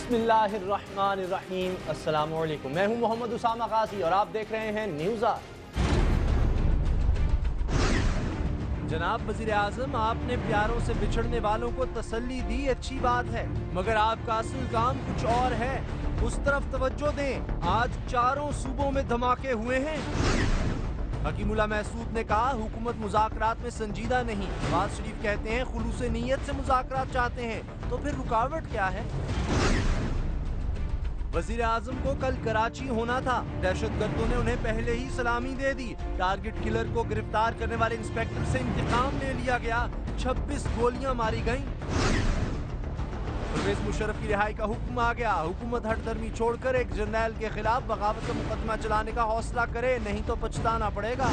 बिस्मिल्लाहिर्रहमानिर्रहीम। अस्सलामुअलैकुम। मैं हूं मोहम्मद उसामा गाजी और आप देख रहे हैं न्यूज़ आर। जनाब वज़ीर आज़म, आपने प्यारों से बिछड़ने वालों को तसल्ली दी, अच्छी बात है, मगर आपका असल काम कुछ और है। उस तरफ तवज्जो दें। आज चारों सूबों में धमाके हुए हैं। हकीमुल्लाह महसूद ने कहा, हुकूमत मुज़ाकरात में संजीदा नहीं। नवाज शरीफ कहते हैं खुलूस नीयत से मुज़ाकरात चाहते हैं, तो फिर रुकावट क्या है? वज़ीर आज़म को कल कराची होना था, दहशतगर्दों ने उन्हें पहले ही सलामी दे दी। टारगेट किलर को गिरफ्तार करने वाले इंस्पेक्टर से इंतकाम ले लिया गया। 26 गोलियां मारी गईं। परवेज मुशर्रफ की रिहाई का हुक्म आ गया। हुकूमत हठधर्मी छोड़कर एक जर्नैल के खिलाफ बगावत का मुकदमा चलाने का हौसला करे, नहीं तो पछताना पड़ेगा।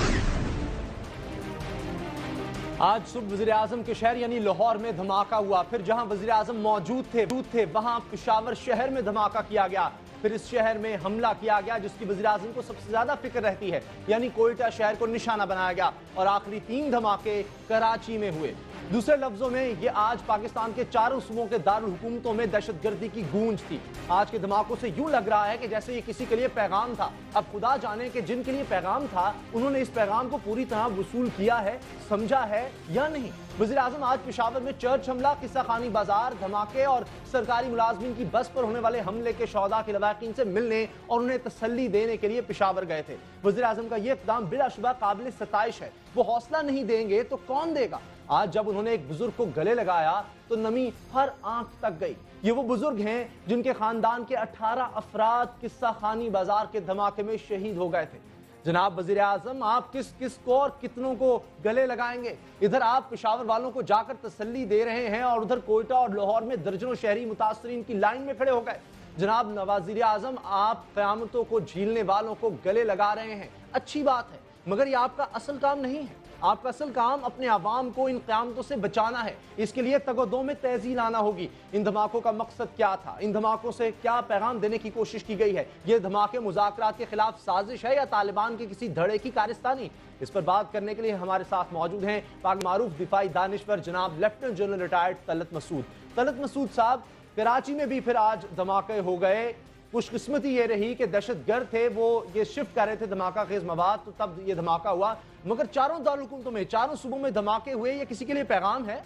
आज सुबह वज़ीर आज़म के शहर यानी लाहौर में धमाका हुआ। फिर जहां वज़ीर आज़म मौजूद थे वहां पेशावर शहर में धमाका किया गया। फिर इस शहर में हमला किया गया जिसकी वज़ीर आज़म को सबसे ज्यादा फिक्र रहती है, यानी कोयटा शहर को निशाना बनाया गया। और आखिरी 3 धमाके कराची में हुए। दूसरे लफ्जों में ये आज पाकिस्तान के चारों सूबों के दारुल हुकूमतों में दहशतगर्दी की गूंज थी। आज के धमाकों से यूं लग रहा है कि जैसे ये किसी के लिए पैगाम था। अब खुदा जाने कि जिनके लिए पैगाम था उन्होंने इस पैगाम को पूरी तरह वसूल किया है, समझा है या नहीं। वज़ीर आज़म आज पेशावर में चर्च हमला, किस्सा खानी बाजार, धमाके और सरकारी मुलाजमीन की बस पर होने वाले हमले के शौदा के लवाकिन से मिलने और उन्हें तसल्ली देने के लिए पेशावर गए थे। वज़ीर आज़म का यह इक़दाम बिलाशुबा काबिल सताइश है। वो हौसला नहीं देंगे तो कौन देगा? आज जब उन्होंने एक बुजुर्ग को गले लगाया तो नमी हर आंख तक गई। ये वो बुजुर्ग हैं जिनके खानदान के 18 अफराद किस्सा खानी बाजार के धमाके में शहीद हो गए थे। जनाब वज़ीर आज़म, आप किस किस को और कितनों को गले लगाएंगे? इधर आप पेशावर वालों को जाकर तसल्ली दे रहे हैं और उधर कोयटा और लाहौर में दर्जनों शहरी मुतासरीन की लाइन में खड़े हो गए। जनाब वज़ीर आज़म, आप क़यामतों को झीलने वालों को गले लगा रहे हैं, अच्छी बात है, मगर ये आपका असल काम नहीं है। आपका असल काम अपने आवाम को इन क़यामतों से बचाना है। इसके लिए तगदो में तेजी लाना होगी। इन धमाकों का मकसद क्या था? इन धमाकों से क्या पैगाम देने की कोशिश की गई है? ये धमाके मुज़ाकरात के खिलाफ साजिश है या तालिबान के किसी धड़े की कारस्तानी? इस पर बात करने के लिए हमारे साथ मौजूद हैं पाक मारूफ दिफाई दानिश्वर जनाब lieutenant general retired Talat Masood. Talat Masood साहब, कराची में भी फिर आज धमाके हो गए। खुशकिस्मती ये रही कि दहशतगर्द थे, वो ये शिफ्ट कर रहे थे धमाका खेज मवाद, तो तब ये धमाका हुआ। मगर चारों दारुल हुकूमतों में, चारों सूबों में धमाके हुए, ये किसी के लिए पैगाम है?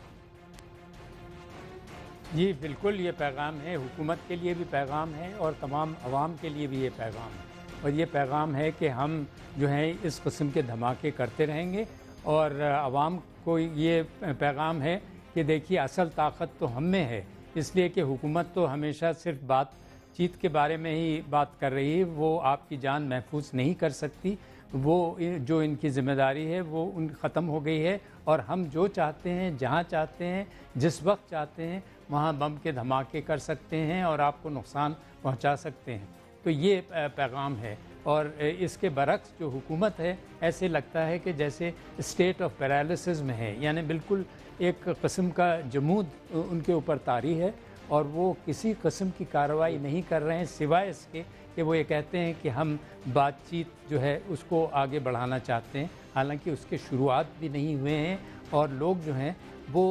जी बिल्कुल, ये पैगाम है। हुकूमत के लिए भी पैगाम है और तमाम अवाम के लिए भी ये पैगाम है। और ये पैगाम है कि हम जो है इस किस्म के धमाके करते रहेंगे। और अवाम को ये पैगाम है कि देखिए असल ताकत तो हम में है, इसलिए कि हुकूमत तो हमेशा सिर्फ बातचीत के बारे में ही बात कर रही है, वो आपकी जान महफूज नहीं कर सकती। वो जो इनकी ज़िम्मेदारी है वो ख़त्म हो गई है। और हम जो चाहते हैं, जहाँ चाहते हैं, जिस वक्त चाहते हैं, वहाँ बम के धमाके कर सकते हैं और आपको नुकसान पहुँचा सकते हैं। तो ये पैगाम है। और इसके बरक्स जो हुकूमत है, ऐसे लगता है कि जैसे स्टेट ऑफ पैरालिसिस में है, यानी बिल्कुल एक किस्म का जमूद उनके ऊपर तारी है और वो किसी किस्म की कार्रवाई नहीं कर रहे हैं, सिवाय इसके कि वो ये कहते हैं कि हम बातचीत जो है उसको आगे बढ़ाना चाहते हैं। हालांकि उसके शुरुआत भी नहीं हुए हैं और लोग जो हैं वो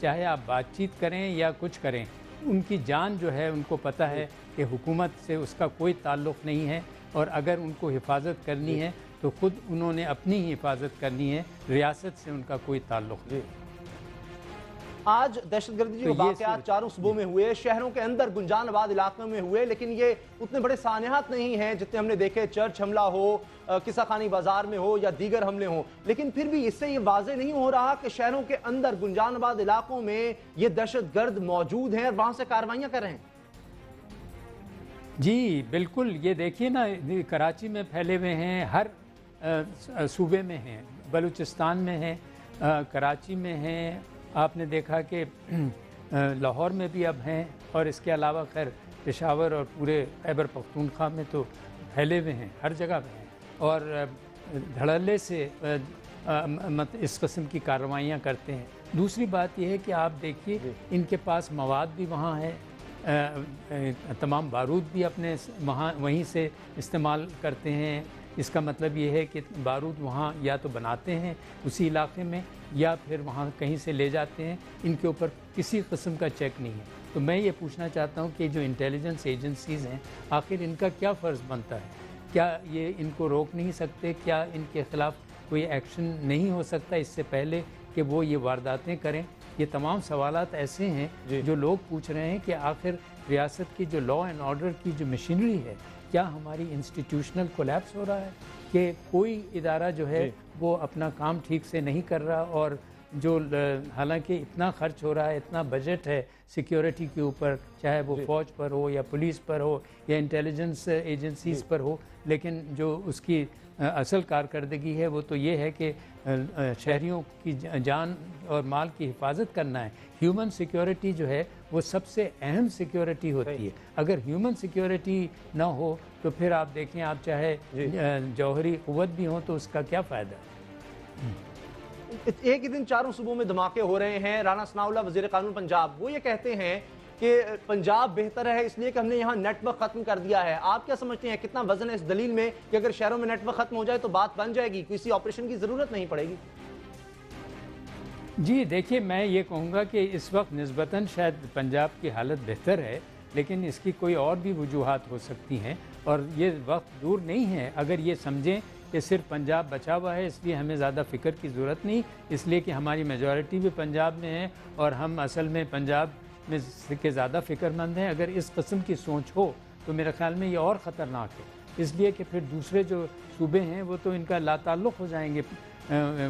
चाहे आप बातचीत करें या कुछ करें, उनकी जान जो है उनको पता है कि हुकूमत से उसका कोई ताल्लुक़ नहीं है। और अगर उनको हिफाजत करनी है तो ख़ुद उन्होंने अपनी ही हिफाजत करनी है, रियासत से उनका कोई ताल्लुक़ नहीं। आज दहशतगर्दी के वाक़यात चारों सूबों में हुए, शहरों के अंदर गुंजानाबाद इलाकों में हुए, लेकिन ये उतने बड़े सानियात नहीं हैं जितने हमने देखे चर्च हमला हो, किस्सा खानी बाजार में हो या दीगर हमले हो। लेकिन फिर भी इससे ये वाज़े नहीं हो रहा कि शहरों के अंदर गुंजानाबाद इलाकों में ये दहशतगर्द मौजूद हैं और वहाँ से कार्रवाइयाँ कर रहे हैं। जी बिल्कुल, ये देखिए ना, कराची में फैले हुए हैं, हर सूबे में हैं, बलूचिस्तान में हैं, कराची में हैं, आपने देखा कि लाहौर में भी अब हैं, और इसके अलावा खैर पेशावर और पूरे खैबर पख्तूनख्वा में तो फैले हुए हैं, हर जगह पे हैं। और धड़ल्ले से इस किस्म की कार्रवाइयाँ करते हैं। दूसरी बात यह है कि आप देखिए इनके पास मवाद भी वहाँ है, तमाम बारूद भी अपने वहाँ वहीं से इस्तेमाल करते हैं। इसका मतलब ये है कि बारूद वहाँ या तो बनाते हैं उसी इलाके में या फिर वहाँ कहीं से ले जाते हैं। इनके ऊपर किसी किस्म का चेक नहीं है। तो मैं ये पूछना चाहता हूँ कि जो इंटेलिजेंस एजेंसीज़ हैं, आखिर इनका क्या फ़र्ज़ बनता है? क्या ये इनको रोक नहीं सकते? क्या इनके ख़िलाफ़ कोई एक्शन नहीं हो सकता इससे पहले कि वो ये वारदातें करें? ये तमाम सवालात ऐसे हैं जो लोग पूछ रहे हैं कि आखिर रियासत की जो लॉ एंड ऑर्डर की जो मशीनरी है, क्या हमारी इंस्टीट्यूशनल कोलैप्स हो रहा है कि कोई इदारा जो है वो अपना काम ठीक से नहीं कर रहा, और जो हालांकि इतना खर्च हो रहा है, इतना बजट है सिक्योरिटी के ऊपर, चाहे वो फ़ौज पर हो या पुलिस पर हो या इंटेलिजेंस एजेंसीज़ पर हो, लेकिन जो उसकी असल कारकर्दगी है वो तो ये है कि शहरियों की जान और माल की हिफाजत करना है। ह्यूमन सिक्योरिटी जो है वो सबसे अहम सिक्योरिटी होती है। अगर ह्यूमन सिक्योरिटी ना हो तो फिर आप देखें, आप चाहे जौहरी क़ुव्वत भी हो तो उसका क्या फ़ायदा है। एक ही दिन चारों सूबों में धमाके हो रहे हैं। राना सनाउल्लाह वज़ीर क़ानून पंजाब वो ये कहते हैं कि पंजाब बेहतर है इसलिए कि हमने यहाँ नेटवर्क खत्म कर दिया है। आप क्या समझते हैं, कितना वजन है इस दलील में कि अगर शहरों में नेटवर्क खत्म हो जाए तो बात बन जाएगी, किसी ऑपरेशन की जरूरत नहीं पड़ेगी? जी देखिए, मैं ये कहूँगा कि इस वक्त निस्बतन शायद पंजाब की हालत बेहतर है, लेकिन इसकी कोई और भी वजूहात हो सकती हैं और ये वक्त दूर नहीं है। अगर ये समझें कि सिर्फ पंजाब बचा हुआ है इसलिए हमें ज़्यादा फ़िक्र की ज़रूरत नहीं, इसलिए कि हमारी मेजॉरिटी भी पंजाब में है और हम असल में पंजाब में के ज़्यादा फ़िक्रमंद हैं। अगर इस किस्म की सोच हो तो मेरे ख़्याल में ये और ख़तरनाक है, इसलिए कि फिर दूसरे जो सूबे हैं वो तो इनका लाताल्लुक़ हो जाएंगे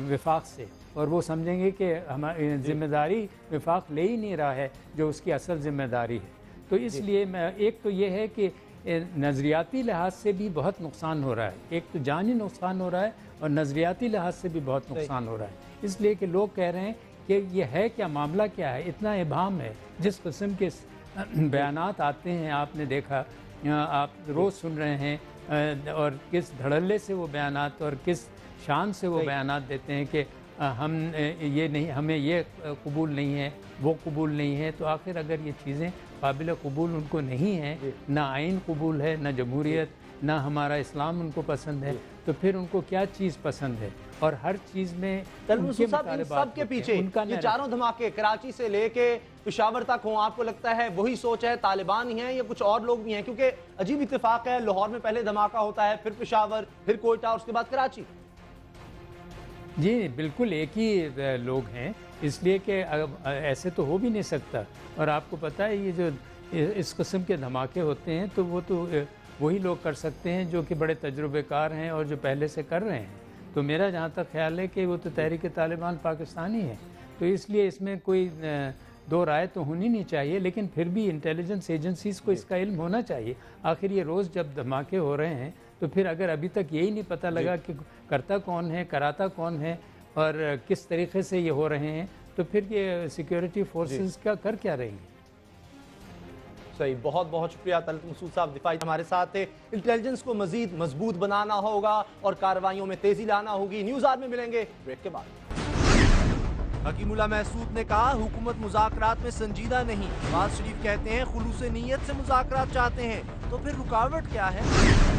विफाक से, और वो समझेंगे कि हमारी ज़िम्मेदारी विफाक ले ही नहीं रहा है जो उसकी असल ज़िम्मेदारी है। तो इसलिए मैं, एक तो ये है कि नज़रियाती लिहाज से भी बहुत नुकसान हो रहा है, एक तो जानी नुकसान हो रहा है और नज़रियाती लिहाज से भी बहुत नुकसान हो रहा है, इसलिए कि लोग कह रहे हैं कि ये है क्या, मामला क्या है, इतना इबाम है। जिस किस्म के बयानात आते हैं, आपने देखा, आप रोज़ सुन रहे हैं, और किस धड़ल्ले से वो बयानात और किस शान से वो बयानात देते हैं कि हम ये नहीं, हमें ये कबूल नहीं है, वो कबूल नहीं है। तो आखिर अगर ये चीज़ें काबिल कबूल उनको नहीं है, ना आइन कबूल है, ना जमहूरियत, ना हमारा इस्लाम उनको पसंद है, तो फिर उनको क्या चीज़ पसंद है? और हर चीज़ में सब के पीछे ये चारों धमाके कराची से लेके पेशावर तक हों, आपको लगता है वही सोच है, तालिबान ही हैं या कुछ और लोग भी हैं? क्योंकि अजीब इत्तेफाक है, लाहौर में पहले धमाका होता है, फिर पेशावर, फिर कोयटा और उसके बाद कराची। जी बिल्कुल एक ही लोग हैं, इसलिए कि ऐसे तो हो भी नहीं सकता। और आपको पता है ये जो इस किस्म के धमाके होते हैं तो वो तो वही लोग कर सकते हैं जो कि बड़े तजुर्बेकार हैं और जो पहले से कर रहे हैं। तो मेरा जहाँ तक ख्याल है कि वो तो तहरीक तालिबान पाकिस्तानी है, तो इसलिए इसमें कोई दो राय तो होनी नहीं चाहिए, लेकिन फिर भी इंटेलिजेंस एजेंसीज़ को इसका इल्म होना चाहिए। आखिर ये रोज़ जब धमाके हो रहे हैं तो फिर अगर अभी तक यही नहीं पता लगा कि करता कौन है, कराता कौन है और किस तरीके से ये हो रहे हैं, तो फिर ये सिक्योरिटी फोर्सेस का कर क्या रहेंगे। सही, बहुत बहुत शुक्रिया तलत मसूद साहब, दिफाई हमारे साथ थे। इंटेलिजेंस को मजीद मजबूत बनाना होगा और कार्रवाइयों में तेजी लाना होगी। न्यूज़ आज में मिलेंगे ब्रेक के बाद। हकीमुल्लाह महसूद ने कहा, हुकूमत मुज़ाकरात में संजीदा नहीं। नवाज शरीफ कहते हैं खुलूस नीयत से मुज़ाकरात चाहते हैं, तो फिर रुकावट क्या है?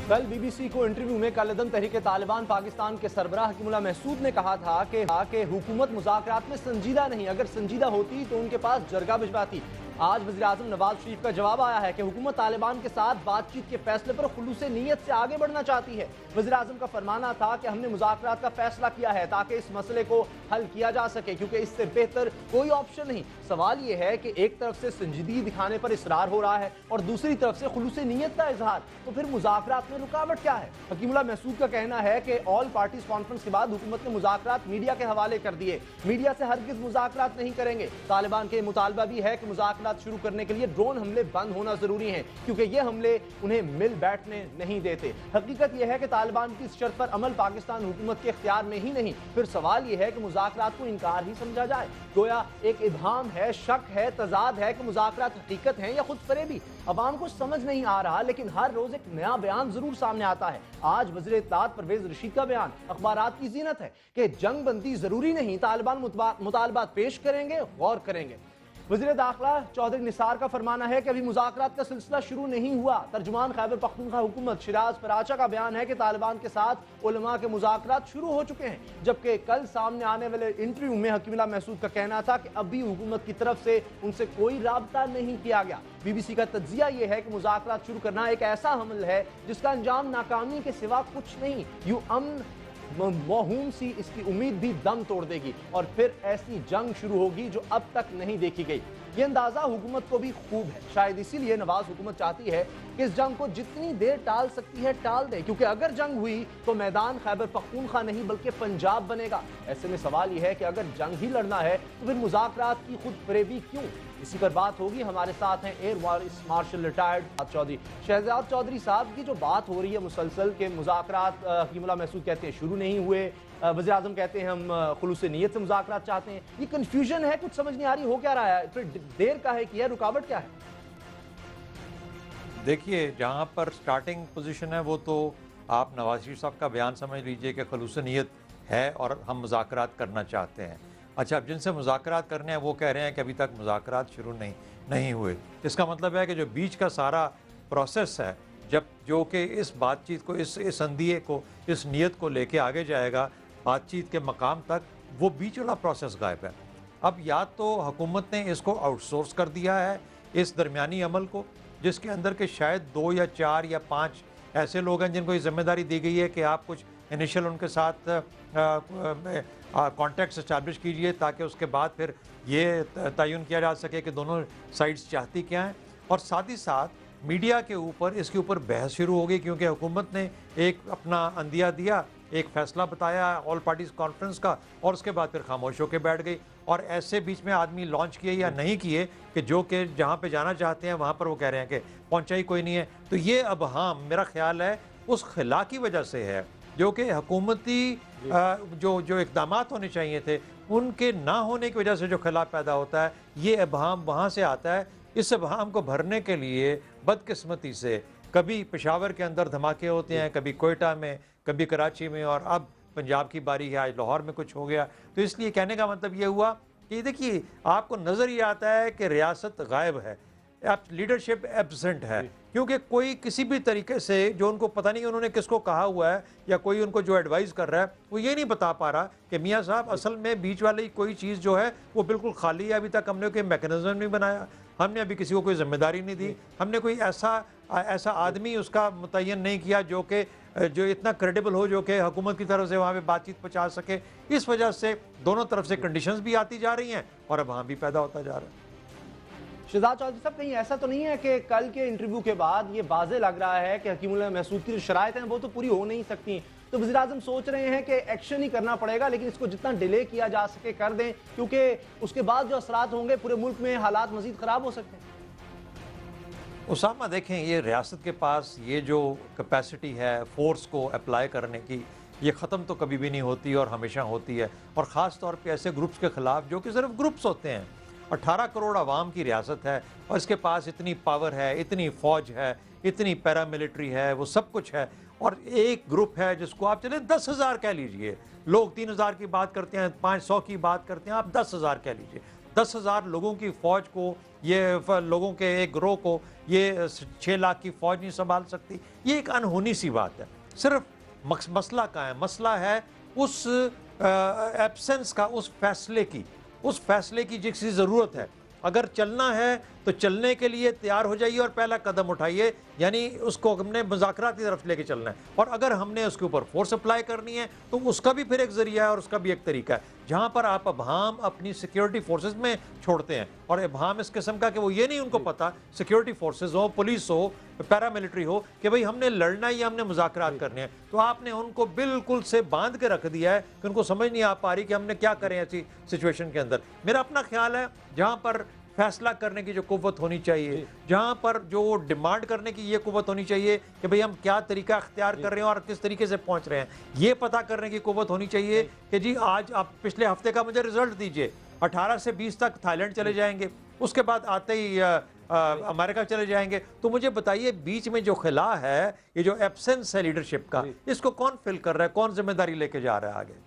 कल बीबीसी को इंटरव्यू में कलअदम तहरीक तालिबान पाकिस्तान के सरबराह हकीमुल्लाह महसूद ने कहा था कि हुकूमत मुज़ाकरात में संजीदा नहीं, अगर संजीदा होती तो उनके पास जरगा भिजवाती। आज वज़ीर-ए-आज़म नवाज शरीफ का जवाब आया है कि हुकूमत तालिबान के साथ बातचीत के फैसले पर खुलूस नीयत से आगे बढ़ना चाहती है। वज़ीर-ए-आज़म का फरमाना था कि हमने मुज़ाकरात का फैसला किया है ताकि इस मसले को हल किया जा सके, क्योंकि इससे बेहतर कोई ऑप्शन नहीं। सवाल यह है कि एक तरफ से संजीदगी दिखाने पर इसरार हो रहा है और दूसरी तरफ से खुलूस नीयत का इजहार, तो फिर मुज़ाकरात में रुकावट क्या है? हकीमुल्लाह महसूद का कहना है कि ऑल पार्टीज कॉन्फ्रेंस के बाद हुकूमत ने मुज़ाकरात मीडिया के हवाले कर दिए, मीडिया से हरगिज़ मुज़ाकरात नहीं करेंगे। तालिबान के मुतालबा भी है कि मुज़ाकरात मुज़ाकरात शुरू करने के लिए ड्रोन हमले बंद होना जरूरी हैं, क्योंकि ये हमले उन्हें मिल बैठने नहीं देते। हकीकत यह है कि तालिबान की इस शर्त पर अमल पाकिस्तान हुकूमत के इख्तियार में ही नहीं, फिर सवाल यह है कि मुज़ाकरात को इनकार ही समझा जाए। गोया एक इब्हाम है, शक है, तजाद है कि मुज़ाकरात हकीकत हैं या खुद फरेबी। अवाम को समझ नहीं आ रहा, लेकिन हर रोज एक नया बयान जरूर सामने आता है। आज वज़ीर इत्तलात परवेज रशीद का बयान अखबारात की जीनत है कि जंग बंदी जरूरी नहीं, तालिबान मुतालबात पेश करेंगे, गौर करेंगे। वज़ीर दाखिला चौधरी निसार का फरमाना है कि अभी मुज़ाकरात का सिलसिला शुरू नहीं हुआ। तर्जुमान खैबर पख्तूनख्वा हुकूमत शिराज फराचा का बयान है कि तालिबान के साथ उलमा के मुज़ाकरात शुरू हो चुके हैं, जबकि कल सामने आने वाले इंटरव्यू में हकीमुल्लाह महसूद का कहना था कि अभी हुकूमत की तरफ से उनसे कोई राब्ता नहीं किया गया। BBC का तज्जिया यह है कि मुज़ाकरात शुरू करना एक ऐसा हमल है जिसका अंजाम नाकामी के सिवा कुछ नहीं। यूं अमन मौहूम सी इसकी उम्मीद भी दम तोड़ देगी और फिर ऐसी जंग शुरू होगी जो अब तक नहीं देखी गई। ये अंदाजा हुकूमत को भी खूब है, शायद इसीलिए नवाज हुकूमत चाहती है कि इस जंग को जितनी देर टाल सकती है टाल दे, क्योंकि अगर जंग हुई तो मैदान खैबर पख्तूनख्वा नहीं बल्कि पंजाब बनेगा। ऐसे में सवाल यह है कि अगर जंग ही लड़ना है तो फिर मुज़ाकरात की खुद फरेबी क्यों? इसी पर बात होगी। हमारे साथ हैं air vice marshal retired Chaudhry Shahzad Chaudhry साहब की जो बात हो रही है मुसलसल के मुज़ाकरात हकीमुल्लाह महसूद कहते हैं शुरू नहीं हुए, वज़ीर आज़म कहते हैं हम खुलूस नीयत से मुज़ाकरात चाहते हैं। ये कन्फ्यूजन है, कुछ समझ नहीं आ रही हो क्या रहा है, फिर देर का है कि है, रुकावट क्या है? देखिए, जहाँ पर स्टार्टिंग पोजीशन है वो तो आप नवाज शरीफ साहब का बयान समझ लीजिए कि खुलूस नीयत है और हम मुज़ाकरात करना चाहते हैं। अच्छा, अब जिनसे मुज़ाकरात करने हैं वो कह रहे हैं कि अभी तक मुज़ाकरात शुरू नहीं हुए। इसका मतलब है कि जो बीच का सारा प्रोसेस है, जब जो कि इस बातचीत को, इस संदिए को, इस नीयत को लेके आगे जाएगा बातचीत के मकाम तक, वो बीच वाला प्रोसेस गायब है। अब या तो हुकूमत ने इसको आउटसोर्स कर दिया है, इस दरमियानी अमल को, जिसके अंदर के शायद 2 या 4 या 5 ऐसे लोग हैं जिनको ये जिम्मेदारी दी गई है कि आप कुछ इनिशियल उनके साथ कॉन्टैक्ट्स इस्टेब्लिश कीजिए ताकि उसके बाद फिर ये तयन किया जा सके कि दोनों साइड्स चाहती क्या हैं। और साथ ही साथ मीडिया के ऊपर इसके ऊपर बहस शुरू हो गई, क्योंकि हुकूमत ने एक अपना अंदिया दिया, एक फ़ैसला बताया ऑल पार्टीज़ कॉन्फ्रेंस का, और उसके बाद फिर खामोश होकर बैठ गई। और ऐसे बीच में आदमी लॉन्च किए या नहीं किए कि जो कि जहाँ पे जाना चाहते हैं वहाँ पर वो कह रहे हैं कि पहुँचा ही कोई नहीं है। तो ये अब हाँ मेरा ख्याल है उस खिला की वजह से है, जो कि हुकूमती जो इक़दाम होने चाहिए थे उनके ना होने की वजह से जो खिला पैदा होता है, ये अबहम वहाँ से आता है। इस अबहम को भरने के लिए बदकिस्मती से कभी पेशावर के अंदर धमाके होते हैं, कभी कोयटा में, कभी कराची में, और अब पंजाब की बारी है, आज लाहौर में कुछ हो गया। तो इसलिए कहने का मतलब ये हुआ कि देखिए आपको नज़र ये आता है कि रियासत गायब है, लीडरशिप एब्सेंट है, क्योंकि कोई किसी भी तरीके से जो उनको पता नहीं उन्होंने किसको कहा हुआ है या कोई उनको जो एडवाइस कर रहा है वो ये नहीं बता पा रहा कि मियाँ साहब असल में बीच वाली कोई चीज़ जो है वो बिल्कुल खाली है। अभी तक हमने कोई मैकेनिज्म नहीं बनाया, हमने अभी किसी को कोई जिम्मेदारी नहीं दी, हमने कोई ऐसा आदमी उसका मुतय्यन नहीं किया जो इतना क्रेडिबल हो, जो कि हुकूमत की तरफ से वहाँ पे बातचीत पहुँचा सके। इस वजह से दोनों तरफ से कंडीशंस भी आती जा रही हैं और अब वहाँ भी पैदा होता जा रहा है। शहजाद चौधरी साहब, कहीं ऐसा तो नहीं है कि कल के इंटरव्यू के बाद ये वाज़े लग रहा है कि हकीमुल्लाह महसूद की जो शराइत हैं वो तो पूरी हो नहीं सकती, तो वज़ीर आज़म सोच रहे हैं कि एक्शन ही करना पड़ेगा, लेकिन इसको जितना डिले किया जा सके कर दें, क्योंकि उसके बाद जो असरात होंगे पूरे मुल्क में हालात मजीद ख़राब हो सकते हैं? उसामा, देखें, ये रियासत के पास ये जो कैपेसिटी है फोर्स को अप्लाई करने की, ये ख़त्म तो कभी भी नहीं होती और हमेशा होती है। और ख़ास तौर पे ऐसे ग्रुप्स के ख़िलाफ़ जो कि सिर्फ ग्रुप्स होते हैं। 18 करोड़ आवाम की रियासत है और इसके पास इतनी पावर है, इतनी फ़ौज है, इतनी पैरामिलिट्री है, वो सब कुछ है। और एक ग्रुप है जिसको आप चलें 10,000 कह लीजिए, लोग 3,000 की बात करते हैं, 500 की बात करते हैं, आप 10,000 कह लीजिए। 10,000 लोगों की फ़ौज को, ये लोगों के एक ग्रोह को ये 6 लाख की फ़ौज नहीं संभाल सकती। ये एक अनहोनी सी बात है। सिर्फ मसला का है, मसला है उस एब्सेंस का, उस फैसले की जिसकी ज़रूरत है। अगर चलना है तो चलने के लिए तैयार हो जाइए और पहला कदम उठाइए, यानी उसको हमने मुज़ाकरात की तरफ लेके चलना है। और अगर हमने उसके ऊपर फोर्स अप्लाई करनी है तो उसका भी फिर एक ज़रिया है और उसका भी एक तरीका है, जहाँ पर आप अबहम अपनी सिक्योरिटी फोर्सेस में छोड़ते हैं। और अबहम इस किस्म का कि वो ये नहीं उनको पता, सिक्योरिटी फोर्सेस हो, पुलिस हो, पैरामिलिट्री हो, कि भाई हमने लड़ना है या हमने मुज़ाकरात करने हैं, तो आपने उनको बिल्कुल से बांध के रख दिया है कि उनको समझ नहीं आ पा रही कि हमने क्या करें ऐसी सिचुएशन के अंदर। मेरा अपना ख्याल है जहाँ पर फैसला करने की जो कुव्वत होनी चाहिए, जहां पर जो डिमांड करने की ये कुव्वत होनी चाहिए कि भाई हम क्या तरीका अख्तियार कर रहे हैं और किस तरीके से पहुंच रहे हैं, ये पता करने की कुव्वत होनी चाहिए कि जी आज आप पिछले हफ्ते का मुझे रिजल्ट दीजिए, 18 से 20 तक थाईलैंड चले जाएंगे, उसके बाद आते ही अमेरिका चले जाएंगे, तो मुझे बताइए बीच में जो खिला है, ये जो एब्सेंस है लीडरशिप का, इसको कौन फिल कर रहा है, कौन जिम्मेदारी लेके जा रहा है आगे?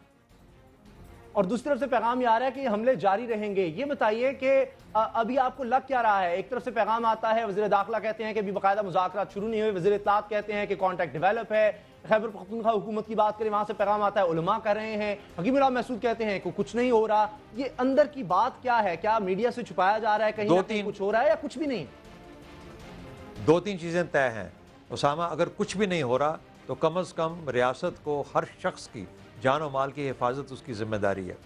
और दूसरी तरफ से पैगाम ये आ रहा है कि हमले जारी रहेंगे। ये बताइए कि अभी आपको लग क्या रहा है? एक तरफ से पैगाम आता है, वज़ीर दाखिला कहते हैं कि अभी बाकायदा मुज़ाकरात शुरू नहीं हुए, वज़ीर इत्तलात कहते हैं कि कॉन्टैक्ट डेवलप है, खैबर पख्तूनख्वा हुकूमत की बात करें वहां से पैगाम आता है उलमा कर रहे हैं, हकीमुल्लाह महसूद कहते हैं कि कुछ नहीं हो रहा। ये अंदर की बात क्या है? क्या मीडिया से छुपाया जा रहा है, कहीं ना कहीं कुछ हो रहा है या कुछ भी नहीं? दो तीन चीज़ें तय हैं उसामा, अगर कुछ भी नहीं हो रहा तो कम से कम रियासत को हर शख्स की जान और माल की हिफाजत उसकी जिम्मेदारी है।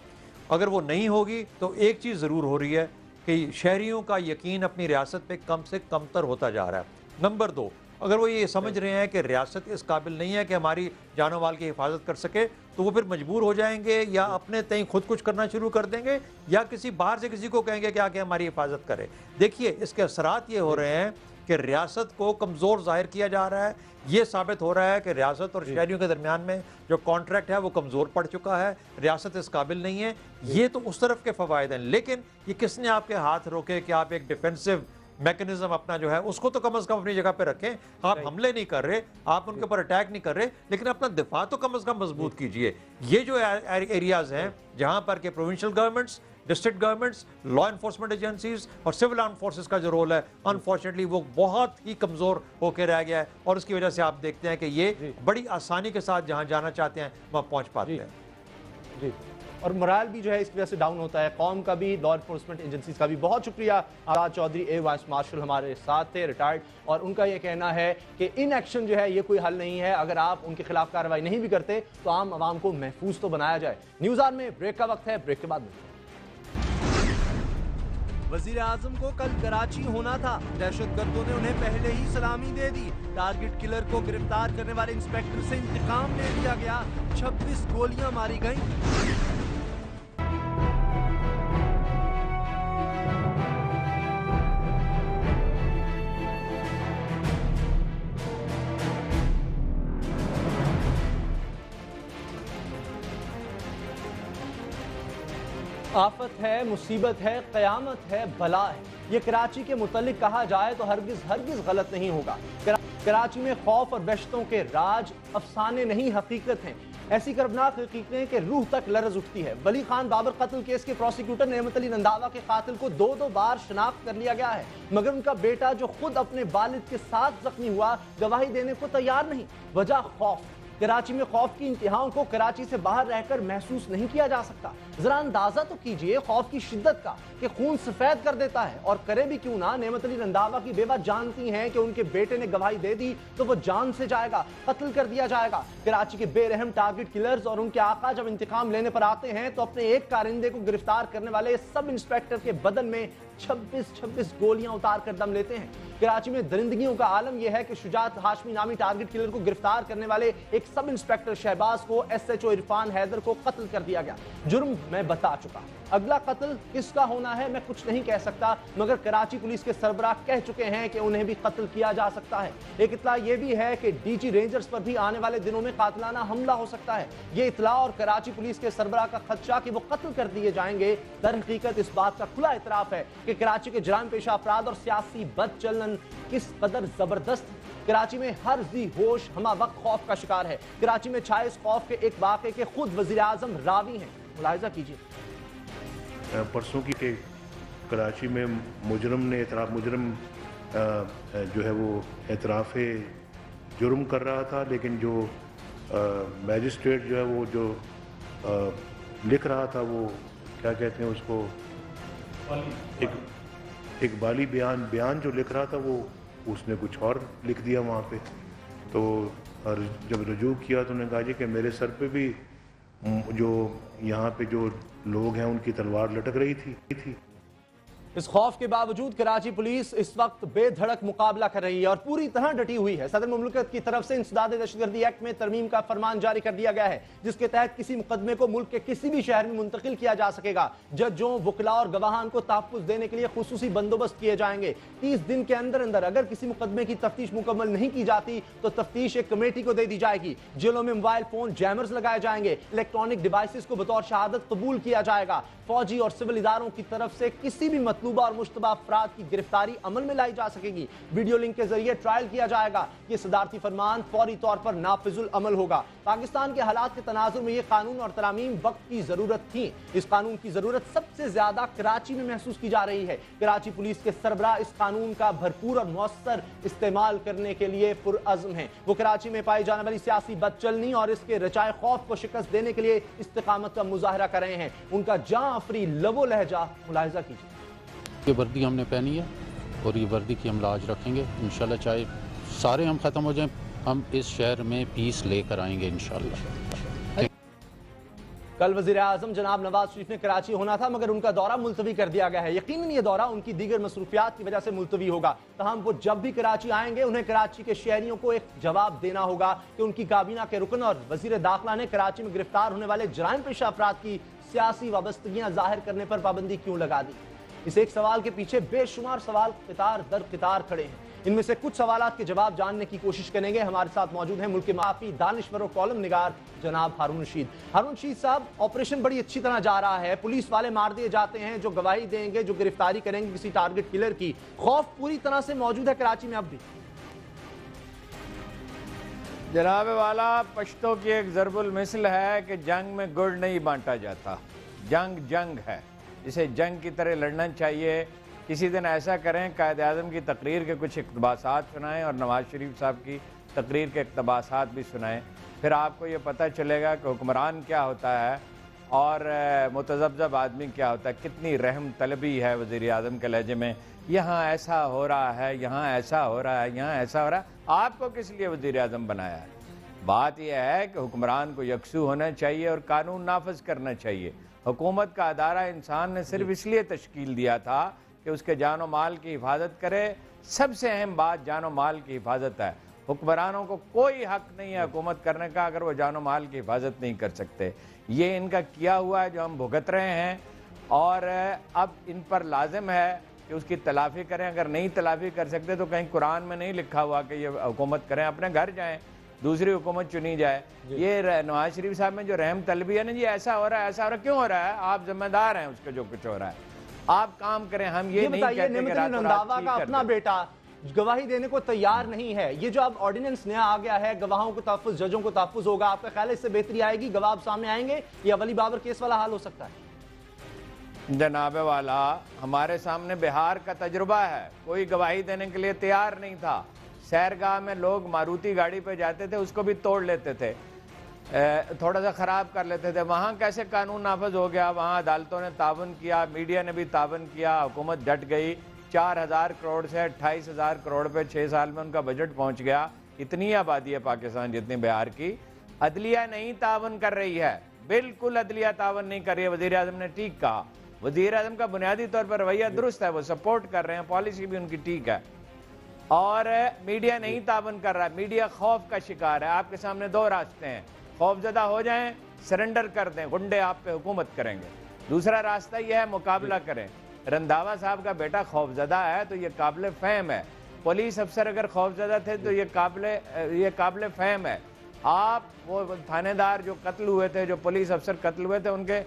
अगर वो नहीं होगी तो एक चीज़ ज़रूर हो रही है कि शहरियों का यकीन अपनी रियासत पे कम से कमतर होता जा रहा है। नंबर 2, अगर वो ये समझ रहे हैं कि रियासत इस काबिल नहीं है कि हमारी जान और माल की हिफाजत कर सके, तो वो फिर मजबूर हो जाएंगे या अपने तय खुद कुछ करना शुरू कर देंगे या किसी बाहर से किसी को कहेंगे कि आके हमारी हिफाजत करे। देखिए इसके असरात ये हो रहे हैं कि रियासत को कमज़ोर जाहिर किया जा रहा है। ये साबित हो रहा है कि रियासत और शहरियों के दरमियान में जो कॉन्ट्रैक्ट है वो कमज़ोर पड़ चुका है, रियासत इस काबिल नहीं है। ये तो उस तरफ के फ़वायद हैं, लेकिन ये किसने आपके हाथ रोके कि आप एक डिफेंसिव मैकेनिज्म अपना जो है उसको तो कम से कम अपनी जगह पे रखें। आप हमले नहीं कर रहे, आप उनके ऊपर अटैक नहीं कर रहे, लेकिन अपना दिफा तो कम से कम मजबूत कीजिए। ये जो एरियाज हैं जहां पर के provincial governments, district governments, law enforcement agencies और सिविल आर्म फोर्सेस का जो रोल है, अनफॉर्चुनेटली वो बहुत ही कमज़ोर होकर रह गया है और उसकी वजह से आप देखते हैं कि ये बड़ी आसानी के साथ जहां जाना चाहते हैं वहाँ पहुँच पाते हैं। जी, और मोराल भी जो है इसकी वजह से डाउन होता है, कौम का भी, लॉ इन्फोर्समेंट एजेंसीज का भी। बहुत शुक्रिया आजाद चौधरी, ए वाइस मार्शल हमारे साथ थे, रिटायर्ड, और उनका ये कहना है कि इन एक्शन जो है ये कोई हल नहीं है। अगर आप उनके खिलाफ कार्रवाई नहीं भी करते तो आम आवाम को महफूज तो बनाया जाए। न्यूज़ ऑन में ब्रेक का वक्त है, ब्रेक के बाद मिलते हैं। वजीर आजम को कल कराची होना था, दहशतगर्दों ने उन्हें पहले ही सलामी दे दी। टारगेट किलर को गिरफ्तार करने वाले इंस्पेक्टर से इंतकाम ले लिया गया, 26 गोलियां मारी गईं। आफत है, मुसीबत है, क़यामत है, बला है, ये कराची के मुतल्लिक कहा जाए तो हरगिज गलत नहीं होगा। कराची में खौफ और दहशतों के राज अफसाने नहीं, हकीकत हैं। ऐसी कर्बनाक हकीकतें कि रूह तक लरज उठती है। वली खान बाबर कत्ल केस के प्रोसिक्यूटर नेमत अली रंधावा के कातिल को दो बार शनाख्त कर लिया गया है, मगर उनका बेटा जो खुद अपने वालिद के साथ जख्मी हुआ गवाही देने को तैयार नहीं। वजह खौफ। कराची में खौफ की इंतहाओं को कराची से बाहर रहकर महसूस नहीं किया जा सकता। जरा अंदाजा तो कीजिए खौफ की शिद्दत का कि खून सफेद कर देता है। और करे भी क्यों ना, नेमत अली रंधावा की बेवा जानती हैं कि उनके बेटे ने गवाही दे दी तो वो जान से जाएगा, कत्ल कर दिया जाएगा। कराची के बेरहम टारगेट किलर्स और उनके आका जब इंतकाम लेने पर आते हैं तो अपने एक कारिंदे को गिरफ्तार करने वाले सब इंस्पेक्टर के बदन में 26 गोलियां उतार कर दम लेते हैं। कराची में दरिंदगियों का आलम यह है कि शुजात हाशमी नामी टारगेट किलर को गिरफ्तार करने वाले एक सब इंस्पेक्टर शहबाज को SHO इरफान हैदर को कत्ल कर दिया गया। जुर्म मैं बता चुका, अगला कत्ल किसका होना है मैं कुछ नहीं कह सकता, मगर कराची पुलिस के सरबराह कह चुके हैं कि उन्हें भी कत्ल किया जा सकता है। एक इतला यह भी है कि DG रेंजर्स पर भी आने वाले दिनों में कातिलाना हमला हो सकता है। ये इतला और कराची पुलिस के सरबराह का खदशा कि वो कत्ल कर दिए जाएंगे, दर हकीकत इस बात का खुला इतराफ है कि कराची के जराम पेशा अफराद और सियासी बदचलन किस कदर जबरदस्त। कराची में हर जी होश हमा वक्त खौफ का शिकार है। कराची में छाए इस खौफ के एक वाक़े के खुद वज़ीर आज़म रावी हैं, मुलाहिजा कीजिए। परसों की के कराची में मुजरम जो है वो एतराफ़ जुर्म कर रहा था, लेकिन जो मैजिस्ट्रेट जो है वो जो लिख रहा था वो क्या कहते हैं उसको, एक बाली बयान जो लिख रहा था वो उसने कुछ और लिख दिया वहाँ पे। तो और जब रजू किया तो उन्होंने कहा जी कि मेरे सर पे भी जो यहाँ पे जो लोग हैं उनकी तलवार लटक रही थी। इस खौफ के बावजूद कराची पुलिस इस वक्त बेधड़क मुकाबला कर रही है और पूरी तरह डटी हुई है। सदर मुमलिकत की तरफ से इंसदाद दहशतगर्दी एक्ट में तरमीम का फरमान जारी कर दिया गया है, जिसके तहत किसी मुकदमे को मुल्क के किसी भी शहर में मुंतकिल किया जा सकेगा। जजों, वकला और गवाहान को तहफ्फुज़ देने के लिए खुसूसी बंदोबस्त किए जाएंगे। 30 दिन के अंदर अंदर अगर किसी मुकदमे की तफ्तीश मुकम्मल नहीं की जाती तो तफ्तीश एक कमेटी को दे दी जाएगी। जेलों में मोबाइल फोन जैमर्स लगाए जाएंगे, इलेक्ट्रॉनिक डिवाइसेस को बतौर शहादत कबूल किया जाएगा। फौजी और सिविल इदारों की तरफ से किसी भी मतलूबा और मुश्तबा अफराद की गिरफ्तारी अमल में लाई जा सकेगी। वीडियो लिंक के जरिए ट्रायल किया जाएगा। ये सदारती फरमान फौरी तौर पर नाफिजुल अमल होगा। पाकिस्तान के हालात के तनाजुर में ये कानून और तरामीम वक्त की जरूरत थी। इस कानून की जरूरत सबसे ज्यादा कराची में महसूस की जा रही है। कराची पुलिस के सरबराह इस कानून का भरपूर और मौसर इस्तेमाल करने के लिए पुरअज़्म है। वो कराची में पाई जाने वाली सियासी बदचलनी और इसके रचाए खौफ को शिकस्त देने के लिए इस्तिकामत का मुजाहरा कर रहे हैं। उनका जां अफरी लबो लहजा मुलाहिजा कीजिए। ये वर्दी हमने पहनी है और ये वर्दी की हम लाज रखेंगे इंशाल्लाह। चाहे सारे हम ख़त्म हो जाएं, हम इस शहर में पीस लेकर आएंगे इंशाल्लाह। कल वज़ीर आज़म जनाब नवाज शरीफ ने कराची होना था, मगर उनका दौरा मुलतवी कर दिया गया है। यकीनन ये दौरा उनकी दीगर मसरूफियात की वजह से मुलतवी होगा। तहम वो जब भी कराची आएंगे उन्हें कराची के शहरियों को एक जवाब देना होगा कि उनकी काबीना के रुकन और वज़ीर दाखिला ने कराची में गिरफ्तार होने वाले जराइम पेशा अफराद की सियासी वाबस्तगियां जाहिर करने पर पाबंदी क्यों लगा दी। इस एक सवाल के पीछे बेशुमार सवाल कतार दर कतार खड़े हैं। इनमें से कुछ सवालात के जवाब जानने की कोशिश करेंगे। हमारे साथ मौजूद हैं मुल्क के माफी दानिश्वर और कॉलम निगार जनाब हारून रशीद। हारून रशीद साहब, ऑपरेशन बड़ी अच्छी तरह जा रहा है, पुलिस वाले मार दिए जाते हैं जो गवाही देंगे, जो गिरफ्तारी करेंगे किसी टारगेट किलर की। खौफ पूरी तरह से मौजूद है कराची में अब भी? जनाब वाला, पश्तो की एक ज़रबुल मिसल है कि जंग में गुड़ नहीं बांटा जाता। जंग जंग है, इसे जंग की तरह लड़ना चाहिए। किसी दिन ऐसा करें, कायद आज़म की तकरीर के कुछ इक़्तिबासात सुनाएं और नवाज़ शरीफ साहब की तकरीर के इक़्तिबासात भी सुनाएं, फिर आपको ये पता चलेगा कि हुक्मरान क्या होता है और मुतज़ब्ज़ब आदमी क्या होता है। कितनी रहम तलबी है वज़ीर आज़म के लहजे में, यहाँ ऐसा हो रहा है, यहाँ ऐसा हो रहा है, यहाँ ऐसा हो रहा है। आपको किस लिए वज़ीर आज़म बनाया है? बात यह है कि हुक्मरान को यकसू होना चाहिए और कानून नाफज करना चाहिए। हुकूमत का अदारा इंसान ने सिर्फ इसलिए तश्कील दिया था कि उसके जान व माल की हिफाजत करे। सबसे अहम बात जान व माल की हिफाजत है। हुक्मरानों को कोई हक नहीं है हुकूमत करने का अगर वो जान व माल की हिफाजत नहीं कर सकते। ये इनका किया हुआ है जो हम भुगत रहे हैं और अब इन पर लाजिम है कि उसकी तलाफ़ी करें। अगर नहीं तलाफ़ी कर सकते तो कहीं कुरान में नहीं लिखा हुआ कि ये हुकूमत करें, अपने घर जाएँ, दूसरी हुकूमत चुनी जाए। ये नवाज शरीफ साहब में जो रहम तलबी है ना जी, ऐसा हो रहा है, ऐसा हो रहा है, क्यों हो रहा है? आप जिम्मेदार हैं उसके जो कुछ हो रहा है, आप काम करें। हम ये नहीं कहते कि रंधावा का अपना बेटा गवाही देने को तैयार नहीं है। ये जो अब ऑर्डिनेंस नया आ गया है, गवाहों को तहफ्फुज़, जजों को तहफ्फुज़ होगा, आपका ख्याल है इससे बेहतरी आएगी? गवाह सामने आएंगे या वली बाबर केस वाला हाल हो सकता है? जनाब वाला, हमारे सामने बिहार का तजुर्बा है। कोई गवाही देने के लिए तैयार नहीं था। सैरगाह में लोग मारुति गाड़ी पे जाते थे, उसको भी तोड़ लेते थे, थोड़ा सा ख़राब कर लेते थे। वहाँ कैसे कानून नाफज हो गया? वहाँ अदालतों ने तावन किया, मीडिया ने भी तावन किया, हुकूमत डट गई। 4000 करोड़ से 28,000 करोड़ पे 6 साल में उनका बजट पहुँच गया। इतनी आबादी है पाकिस्तान जितनी बिहार की। अदलिया नहीं तावन कर रही है, बिल्कुल अदलिया तावन नहीं कर रही है। वज़ीर आज़म ने ठीक कहा, वज़ीर आज़म का बुनियादी तौर पर रवैया दुरुस्त है, वो सपोर्ट कर रहे हैं, पॉलिसी भी उनकी ठीक है। और मीडिया नहीं तावन कर रहा है, मीडिया खौफ का शिकार है। आपके सामने दो रास्ते हैं, खौफजदा हो जाएं, सरेंडर कर दें, गुंडे आप पे हुकूमत करेंगे। दूसरा रास्ता यह है मुकाबला करें। रंधावा साहब का बेटा खौफजदा है तो ये काबिल फ़हम है। पुलिस अफसर अगर खौफजदा थे तो ये काबिल फ़हम है। आप वो थानेदार जो कत्ल हुए थे, जो पुलिस अफसर कत्ल हुए थे, उनके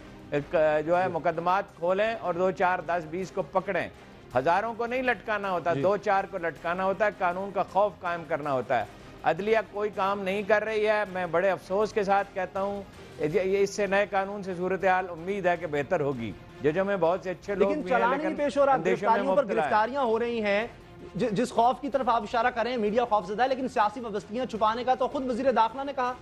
जो है मुकदमात खोलें और 2, 4, 10, 20 को पकड़ें। हज़ारों को नहीं लटकाना होता, 2, 4 को लटकाना होता है। कानून का खौफ कायम करना होता है। अदलिया कोई काम नहीं कर रही है। मैं बड़े अफसोस के साथ कहता हूँ, ये इससे नए कानून से सूरत हाल उम्मीद है कि बेहतर होगी। जजों में बहुत से अच्छे लोग भी हैं, लेकिन पेश हो रहा है, गिरफ्तारियों पर गिरफ्तारियां हो रही हैं। जिस खौफ की तरफ आप इशारा करें, मीडिया खौफजदा है, लेकिन सियासी वाबस्तगियां छुपाने का तो खुद वजीर दाखिला ने कहा।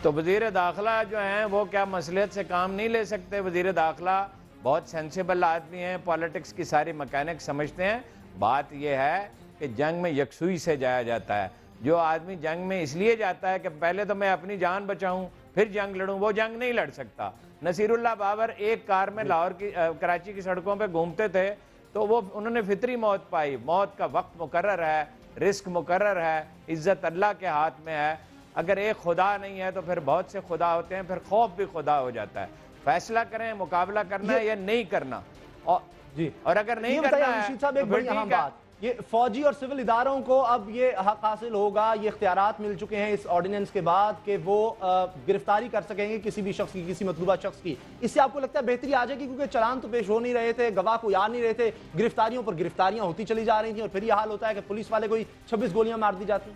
तो वजीर दाखिला जो हैं वो क्या मसलियत से काम नहीं ले सकते? वजीर दाखिला बहुत सेंसिबल आदमी हैं, पॉलिटिक्स की सारी मैकेनिक्स समझते हैं। बात यह है कि जंग में यकसुई से जाया जाता है। जो आदमी जंग में इसलिए जाता है कि पहले तो मैं अपनी जान बचाऊं फिर जंग लड़ूं, वो जंग नहीं लड़ सकता। नसीरुल्लाह बाबर एक कार में लाहौर की कराची की सड़कों पे घूमते थे, तो वो उन्होंने फितरी मौत पाई। मौत का वक्त मुकर्रर है, रिस्क मुकर्रर है, इज्जत अल्लाह के हाथ में है। अगर एक खुदा नहीं है तो फिर बहुत से खुदा होते हैं, फिर खौफ भी खुदा हो जाता है। फैसला करें, मुकाबला करना है या नहीं करना, और अगर नहीं करना है रशीद साहब, एक तो बड़ी फिर अहम ठीक है। बात, ये फौजी और सिविल इदारों को अब ये हक हासिल होगा, ये इख्तियारात मिल चुके हैं इस ऑर्डिनेंस के बाद कि वो गिरफ्तारी कर सकेंगे किसी भी शख्स की, किसी मतलूबा शख्स की। इससे आपको लगता है बेहतरी आ जाएगी? क्योंकि चालान तो पेश हो नहीं रहे थे, गवाह को याद नहीं रहे थे, गिरफ्तारियों पर गिरफ्तारियां होती चली जा रही थी, और फिर यह हाल होता है कि पुलिस वाले को ही 26 गोलियां मार दी जाती।